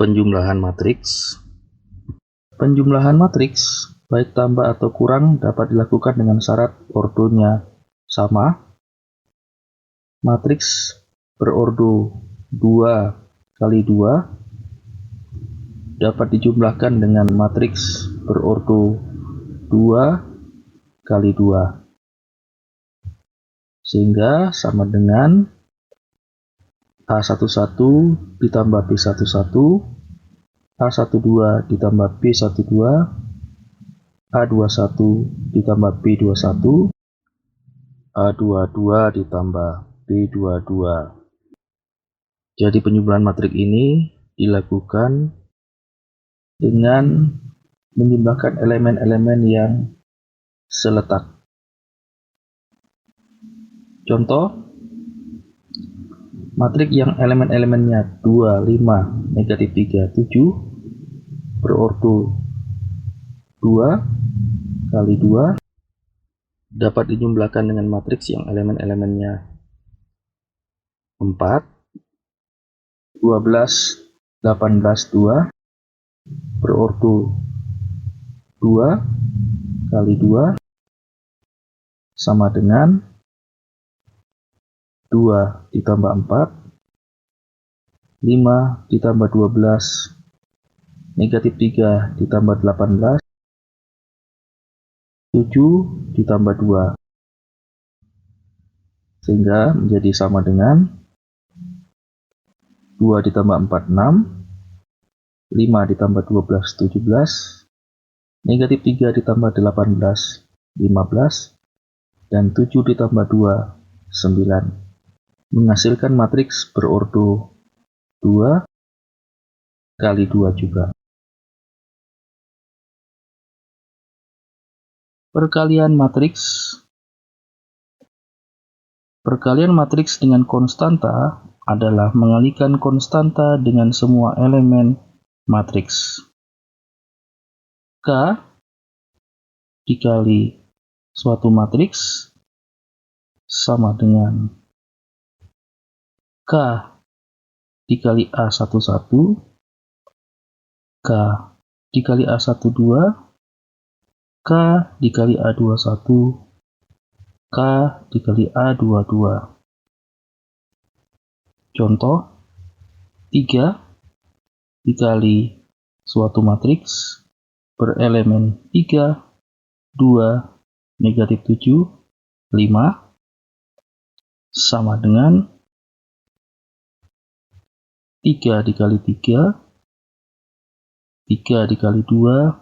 Penjumlahan matriks. Penjumlahan matriks, baik tambah atau kurang, dapat dilakukan dengan syarat ordonya sama. Matriks berordo 2 kali 2 dapat dijumlahkan dengan matriks berordo 2 kali 2. Sehingga sama dengan A11 ditambah B11, A12 ditambah B12, A21 ditambah B21, A22 ditambah B22. Jadi penjumlahan matriks ini dilakukan dengan menjumlahkan elemen-elemen yang seletak. Contoh, matriks yang elemen-elemennya 2, 5, negatif 3, 7 berordo 2 kali 2 dapat dijumlahkan dengan matriks yang elemen-elemennya 4, 12, 18, 2 berordo 2 kali 2 sama dengan 2 ditambah 4, 5 ditambah 12, negatif 3 ditambah 18, 7 ditambah 2. Sehingga menjadi sama dengan 2 ditambah 4, 6, 5 ditambah 12, 17, negatif 3 ditambah 18, 15, dan 7 ditambah 2, 9. Menghasilkan matriks berordo 2 kali 2 juga. Perkalian matriks. Perkalian matriks dengan konstanta adalah mengalikan konstanta dengan semua elemen matriks. K dikali suatu matriks sama dengan K dikali A11, K dikali A12, K dikali A21, K dikali A22. Contoh, 3 dikali suatu matriks berelemen 3, 2, negatif 7, 5 sama dengan 3 dikali 3, 3 dikali 2,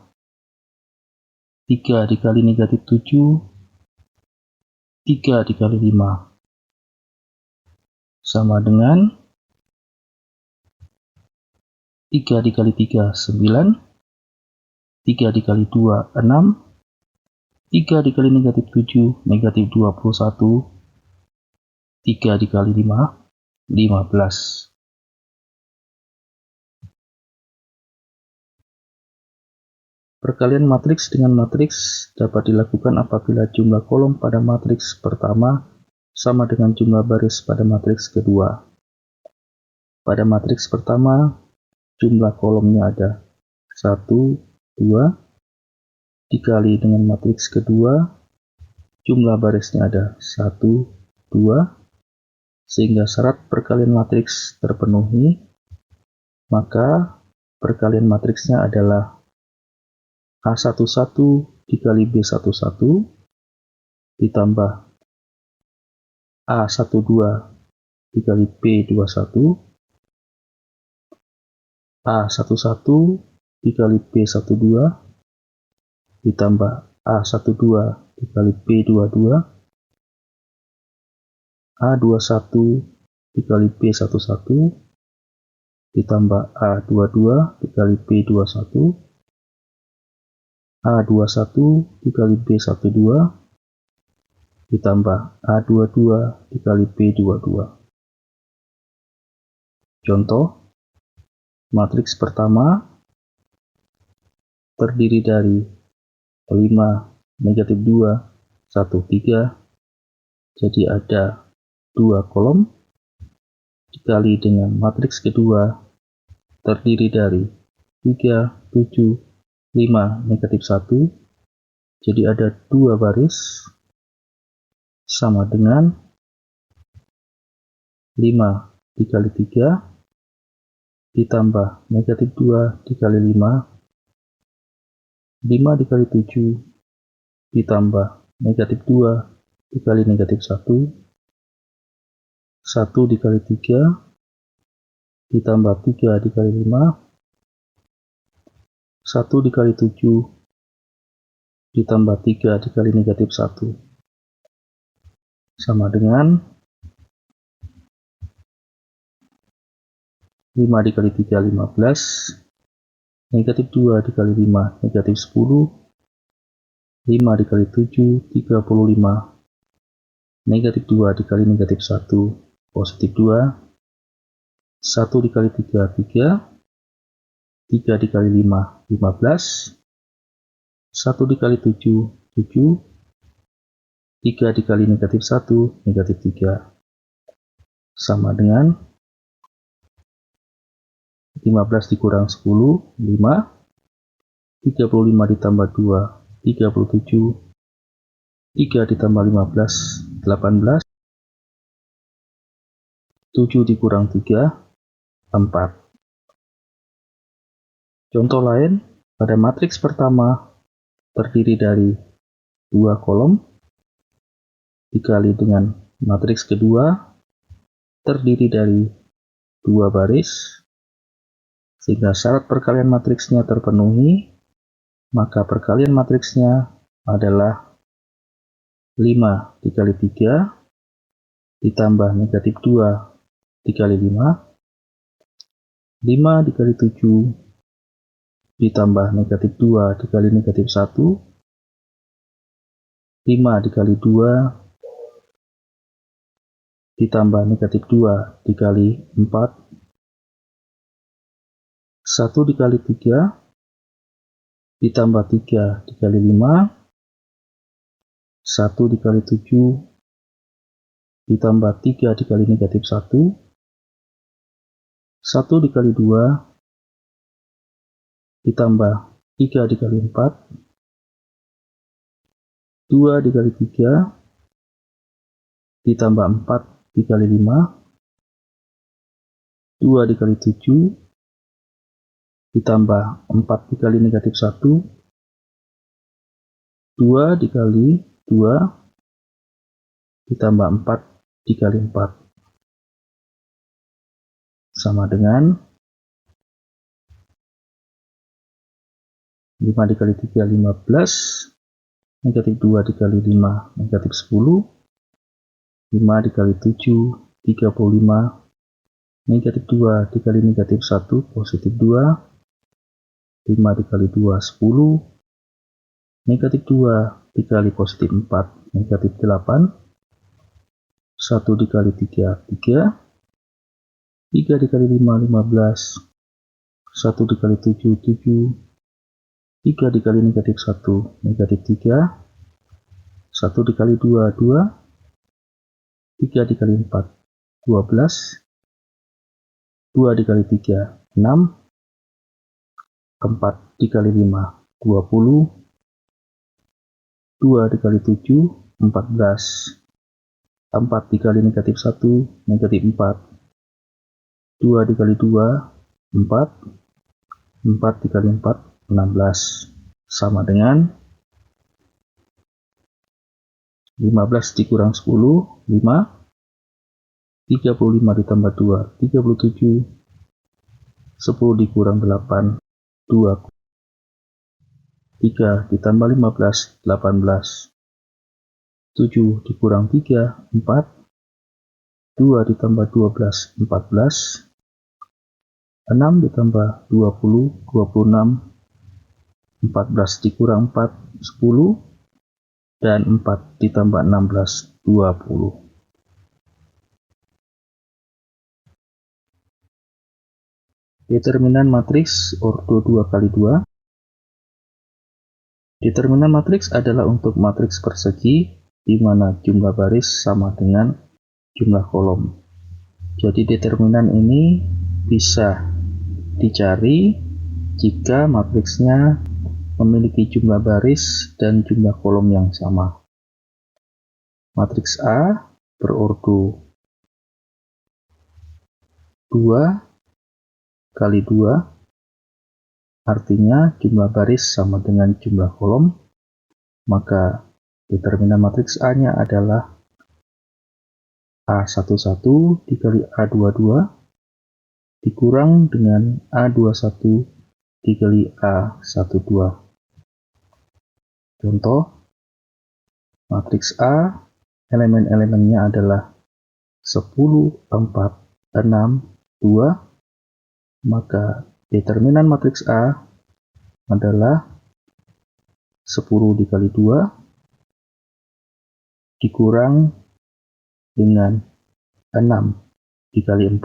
3 dikali negatif 7, 3 dikali 5 sama dengan 3 dikali 3, 9, 3 dikali 2, 6, 3 dikali negatif 7, negatif 21, 3 dikali 5, 15. Perkalian matriks dengan matriks dapat dilakukan apabila jumlah kolom pada matriks pertama sama dengan jumlah baris pada matriks kedua. Pada matriks pertama, jumlah kolomnya ada 1, 2, dikali dengan matriks kedua, jumlah barisnya ada 1, 2, sehingga syarat perkalian matriks terpenuhi, maka perkalian matriksnya adalah A11 dikali B11 ditambah A12 dikali B21, A11 dikali B12 ditambah A12 dikali B22, A21 dikali B11 ditambah A22 dikali B21, A21 dikali B12 ditambah A22 dikali B22. Contoh, matriks pertama terdiri dari 5, negatif 2, 1, 3, jadi ada 2 kolom, dikali dengan matriks kedua terdiri dari 3, 7, 5, negatif 1. Jadi ada 2 baris sama dengan 5 dikali 3 ditambah negatif 2 dikali 5, 5 dikali 7 ditambah negatif 2 dikali negatif 1, 1 dikali 3 ditambah 3 dikali 5, 1 dikali 7 ditambah 3 dikali negatif 1, sama dengan 5 dikali 3, 15, negatif 2 dikali 5, negatif 10, 5 dikali 7, 35, negatif 2 dikali negatif 1, positif 2, 1 dikali 3, 3, 3 dikali 5, 15, 1 dikali 7, 7, 3 dikali negatif 1, negatif 3, sama dengan 15 dikurang 10, 5, 35 ditambah 2, 37, 3 ditambah 15, 18, 7 dikurang 3, 4. Contoh lain, pada matriks pertama terdiri dari 2 kolom dikali dengan matriks kedua terdiri dari 2 baris, sehingga syarat perkalian matriksnya terpenuhi, maka perkalian matriksnya adalah 5 dikali 3 ditambah negatif 2 dikali 5, 5 dikali 7 ditambah negatif 2 dikali negatif 1, 5 dikali 2 ditambah negatif 2 dikali 4, 1 dikali 3 ditambah 3 dikali 5, 1 dikali 7 ditambah 3 dikali negatif 1, 1 dikali 2 ditambah 3 dikali 4, 2 dikali 3 ditambah 4 dikali 5, 2 dikali 7 ditambah 4 dikali negatif 1, 2 dikali 2 ditambah 4 dikali 4, sama dengan 5 dikali 3, 15, negatif 2 dikali 5, negatif 10, 5 dikali 7, 35, negatif 2 dikali negatif 1, positif 2, 5 dikali 2, 10, negatif 2 dikali positif 4, negatif 8, 1 dikali 3, 3, 3 dikali 5, 15, 1 dikali 7, 7, 3 dikali negatif 1, negatif 3, 1 dikali 2, 2, 3 dikali 4, 12, 2 dikali 3, 6, 4 dikali 5, 20, 2 dikali 7, 14, 4 dikali negatif 1, negatif 4, 2 dikali 2, 4, 4 dikali 4, 16, sama dengan 15 dikurang 10, 5, 35 ditambah 2, 37, 10 dikurang 8, 2, 3 ditambah 15, 18, 7 dikurang 3, 4, 2 ditambah 12, 14, 6 ditambah 20, 26, 14 dikurang 4, 10, dan 4 ditambah 16, 20. Determinan matriks ordo 2 kali 2. Determinan matriks adalah untuk matriks persegi di mana jumlah baris sama dengan jumlah kolom. Jadi determinan ini bisa dicari jika matriksnya memiliki jumlah baris dan jumlah kolom yang sama. Matriks A berordo 2 kali 2, artinya jumlah baris sama dengan jumlah kolom, maka determinan matriks A-nya adalah A11 dikali A22 dikurang dengan A21 dikali A12. Contoh, matriks A elemen-elemennya adalah 10, 4, 6, 2, maka determinan matriks A adalah 10 dikali 2 dikurang dengan 6 dikali 4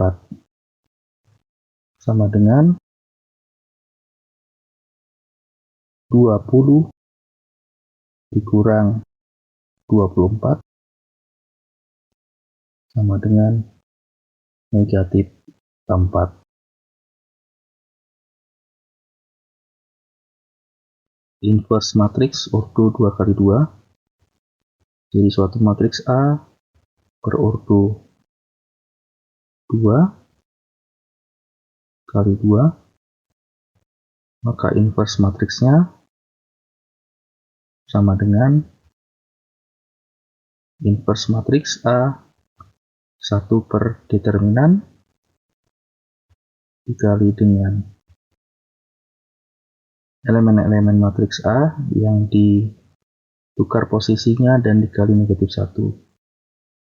sama dengan 20 dikurang 24 sama dengan negatif 4. Inverse matriks ordo 2 kali 2. Jadi suatu matriks A berordo 2 kali 2, maka inverse matriksnya sama dengan inverse matriks A 1 per determinan dikali dengan elemen-elemen matriks A yang ditukar posisinya dan dikali negatif 1.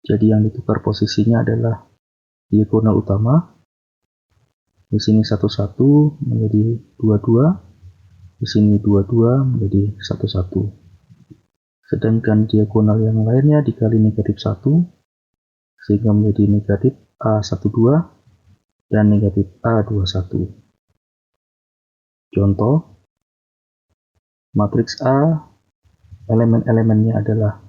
Jadi yang ditukar posisinya adalah diagonal utama. Di sini 11 menjadi 22, di sini 22 menjadi 11. Sedangkan diagonal yang lainnya dikali negatif 1 sehingga menjadi negatif A12 dan negatif A21. Contoh, matriks A elemen-elemennya adalah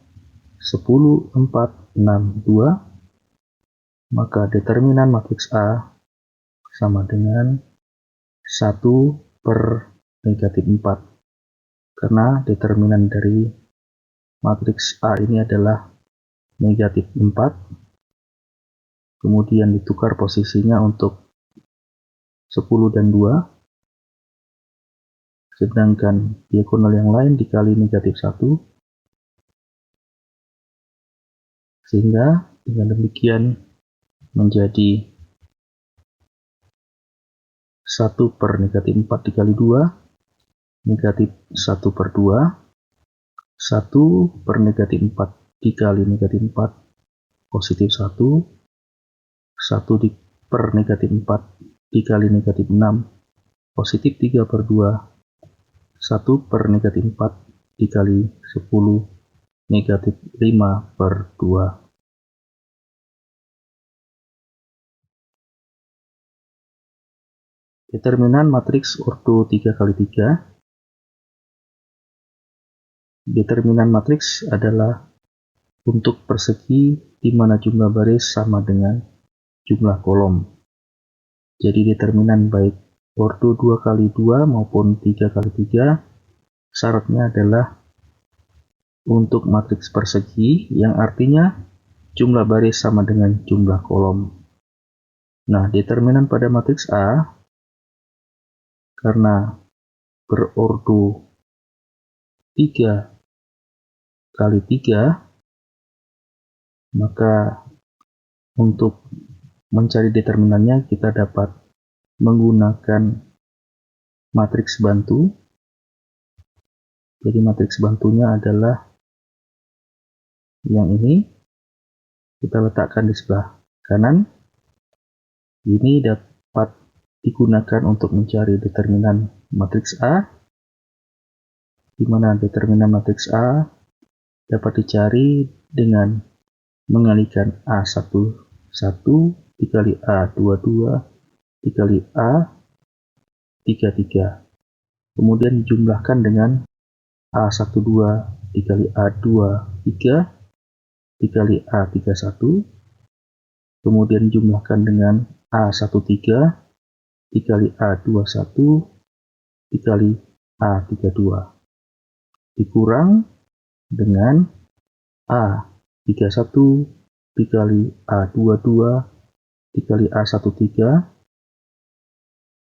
10, 4, 6, 2, maka determinan matriks A sama dengan 1 per negatif 4, karena determinan dari matriks A ini adalah negatif 4, kemudian ditukar posisinya untuk 10 dan 2, sedangkan diagonal yang lain dikali negatif 1, sehingga dengan demikian menjadi 1 per negatif 4 dikali 2, negatif 1 per 2, 1 per negatif 4 dikali negatif 4, positif 1, 1 per negatif 4 dikali negatif 6, positif 3 per 2, 1 per negatif 4 dikali 10, negatif 5 per 2. Determinan matriks ordo 3 kali 3. Determinan matriks adalah untuk persegi di mana jumlah baris sama dengan jumlah kolom. Jadi determinan baik ordo 2 kali 2 maupun 3 kali 3 syaratnya adalah untuk matriks persegi yang artinya jumlah baris sama dengan jumlah kolom. Nah, determinan pada matriks A karena berordo 3 kali 3, maka untuk mencari determinannya kita dapat menggunakan matriks bantu. Jadi matriks bantunya adalah yang ini, kita letakkan di sebelah kanan. Ini dapat digunakan untuk mencari determinan matriks A, di mana determinan matriks A dapat dicari dengan mengalihkan A11 dikali A22 dikali A33, kemudian dijumlahkan dengan A12 dikali A23 dikali A31, kemudian dijumlahkan dengan A13 dikali A21 dikali A32 dikurang dengan A31 dikali A22 dikali A13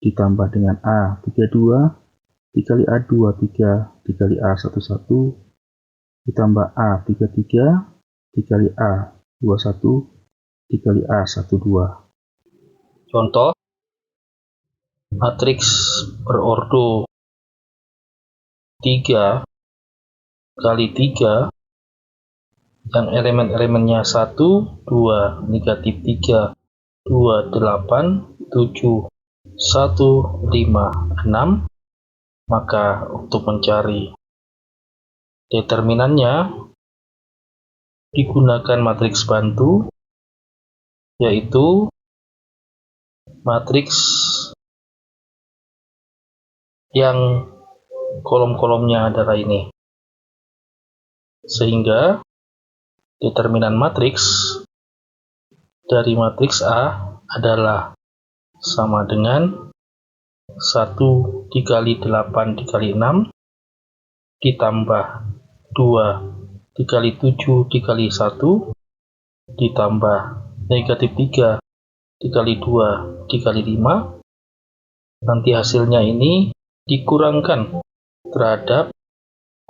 ditambah dengan A32 dikali A23 dikali A11 ditambah A33 dikali A21 dikali A12. Contoh, matriks berordo 3 kali 3 yang elemen-elemennya 1, 2, negatif 3, 2, 8, 7, 1, 5, 6. Maka untuk mencari determinannya digunakan matriks bantu, yaitu matriks yang kolom-kolomnya adalah ini. Sehingga determinan matriks dari matriks A adalah sama dengan 1 dikali 8 dikali 6 ditambah 2 dikali 7 dikali 1 ditambah negatif 3 dikali 2 dikali 5. Nanti hasilnya ini dikurangkan terhadap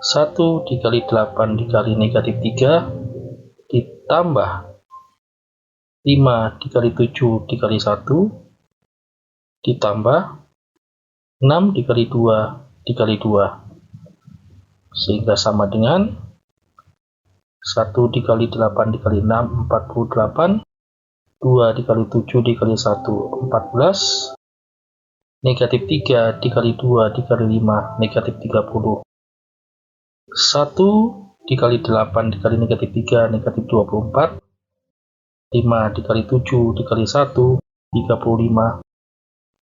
1 dikali 8 dikali negatif 3 ditambah 5 dikali 7 dikali 1 ditambah 6 dikali 2 dikali 2, sehingga sama dengan 1 dikali 8 dikali 6 48, 2 dikali 7 dikali 1 14, negatif 3 dikali 2 dikali 5 negatif 30, 1 dikali 8 dikali negatif 3 negatif 24, 5 dikali 7 dikali 1 35,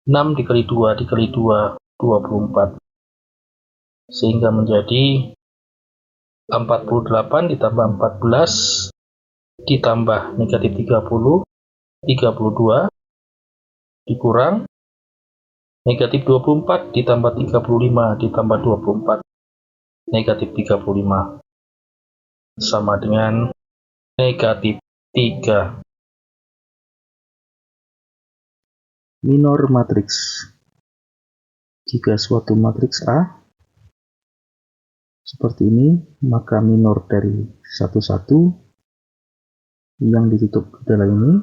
6 dikali 2 dikali 2 24, sehingga menjadi 48 ditambah 14 ditambah negatif 30 32 dikurang negatif 24 ditambah 35 ditambah 24 negatif 35 sama dengan negatif 3. Minor matriks. Jika suatu matriks A seperti ini, maka minor dari 11 yang ditutup adalah ini.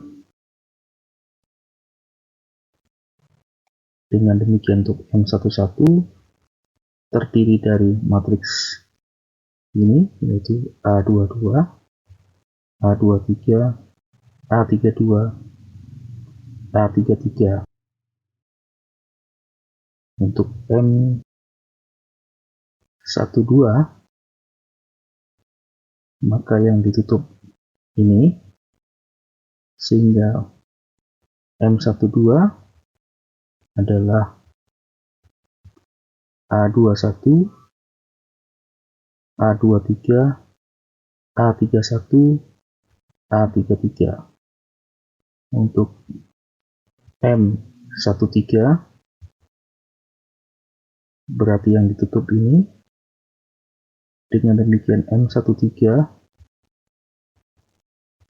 Dengan demikian untuk M11 terdiri dari matriks ini, yaitu A22, A23, A32, A33. Untuk M12, maka yang ditutup ini, sehingga M12 adalah A21, A23, A31, A33. Untuk M13 berarti yang ditutup ini. Dengan demikian M13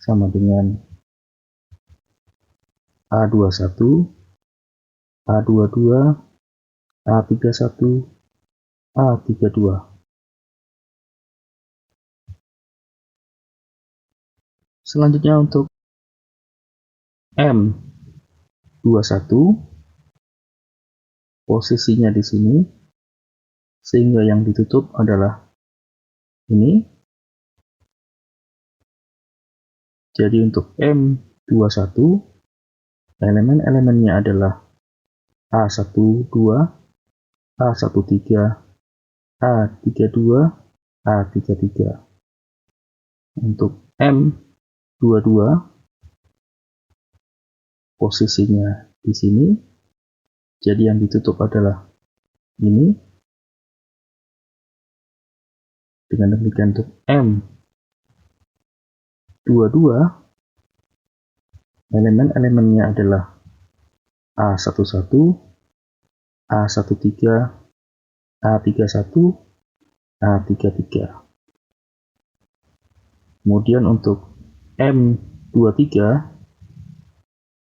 sama dengan A21, A22, A31, A32. Selanjutnya untuk M21, posisinya di sini, sehingga yang ditutup adalah ini. Jadi untuk M21, elemen-elemennya adalah A12, A13, A32, A33. Untuk M22, posisinya di sini. Jadi yang ditutup adalah ini. Dengan demikian untuk M22, elemen-elemennya adalah A11, A13, A31, A33. Kemudian untuk M23,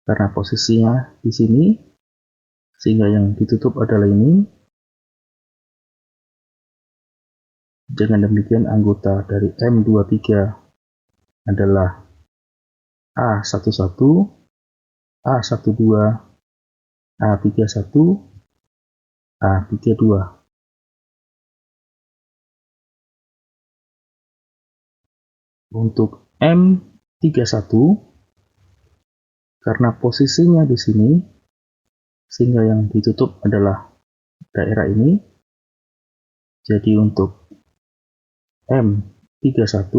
karena posisinya di sini, sehingga yang ditutup adalah ini. Dengan demikian anggota dari M23 adalah A11, A12, A31, A32. Untuk M31, karena posisinya di sini, sehingga yang ditutup adalah daerah ini. Jadi untuk M31,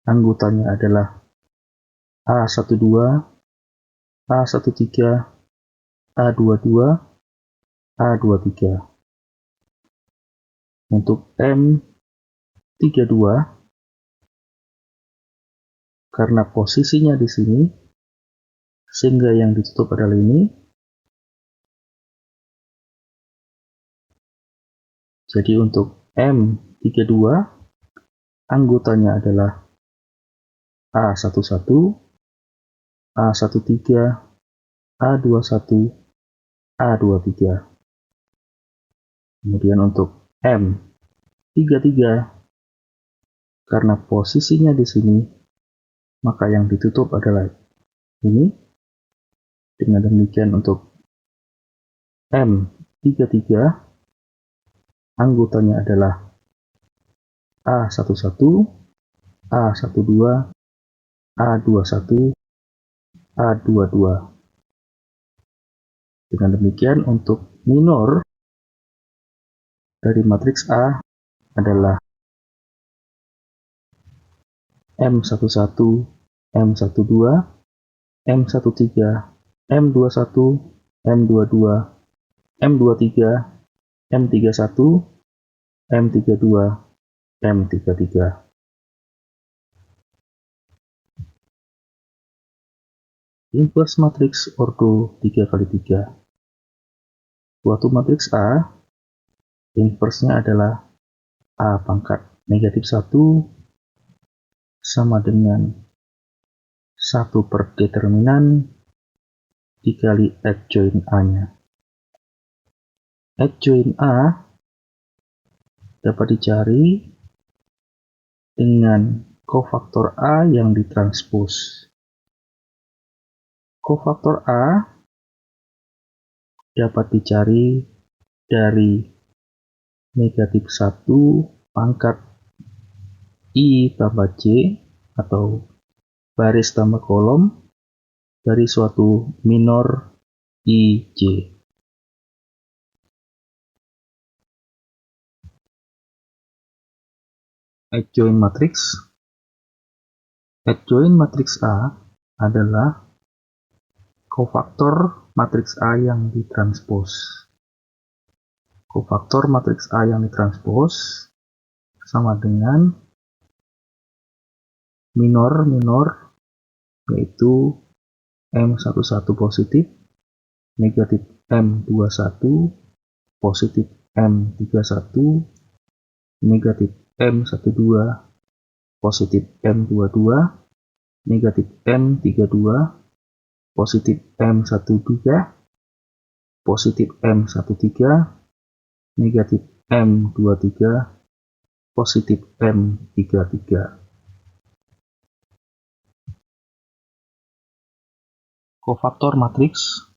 anggotanya adalah A12, A13, A22, A23. Untuk M32, karena posisinya di sini, sehingga yang ditutup adalah ini. Jadi untuk M32, anggotanya adalah A11, A13, A21, A23. Kemudian untuk M33, karena posisinya di sini, maka yang ditutup adalah ini. Dengan demikian untuk M33, anggotanya adalah A11, A12, A21, A22. Dengan demikian untuk minor dari matriks A adalah M11, M12, M13, M21, M22, M23, M31, M32, M33. Inverse matriks ordo 3x3. Suatu matriks A, inversenya adalah A pangkat negatif 1 sama dengan 1 per determinan dikali adjoint A-nya. Adjoint A dapat dicari dengan kofaktor A yang ditranspos. Kofaktor A dapat dicari dari negatif 1 pangkat I tambah J atau baris tambah kolom dari suatu minor IJ. Adjoint matriks. Adjoint matriks A adalah kofaktor matriks A yang ditranspos. Kofaktor matriks A yang ditranspos sama dengan minor yaitu M11 positif, negatif M21, positif M31, negatif M12, positif M22, negatif M32, positif M13, positif M13, negatif M23, positif M33. Kofaktor matriks.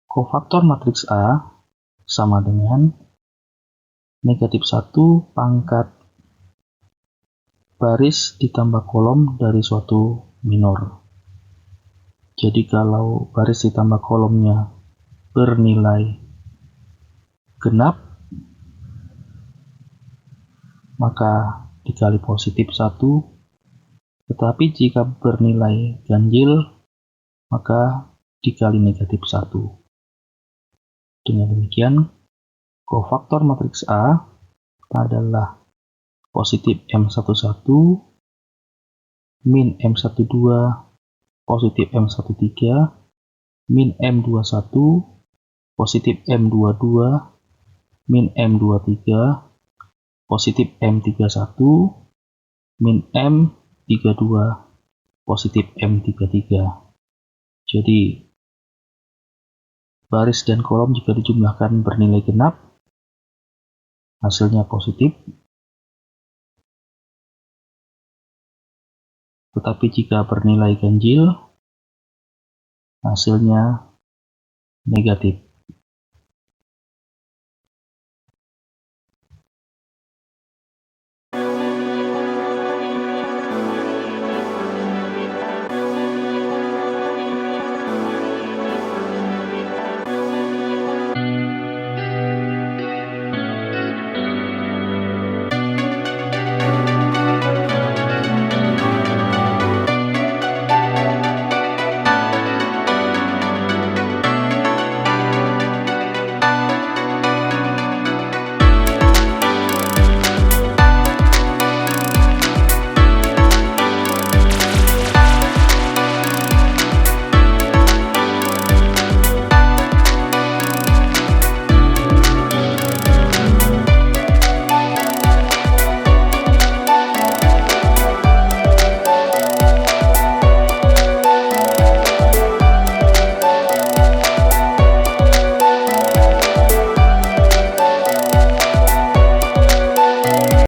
Kofaktor matriks A sama dengan negatif 1 pangkat baris ditambah kolom dari suatu minor. Jadi kalau baris ditambah kolomnya bernilai genap, maka dikali positif 1, tetapi jika bernilai ganjil, maka dikali negatif 1. Dengan demikian, kofaktor matriks A adalah positif M11, min M12, positif M13, min M21, positif M22, min M23, positif M31, min M32, positif M33. Jadi, baris dan kolom jika dijumlahkan bernilai genap, hasilnya positif. Tetapi jika bernilai ganjil, hasilnya negatif.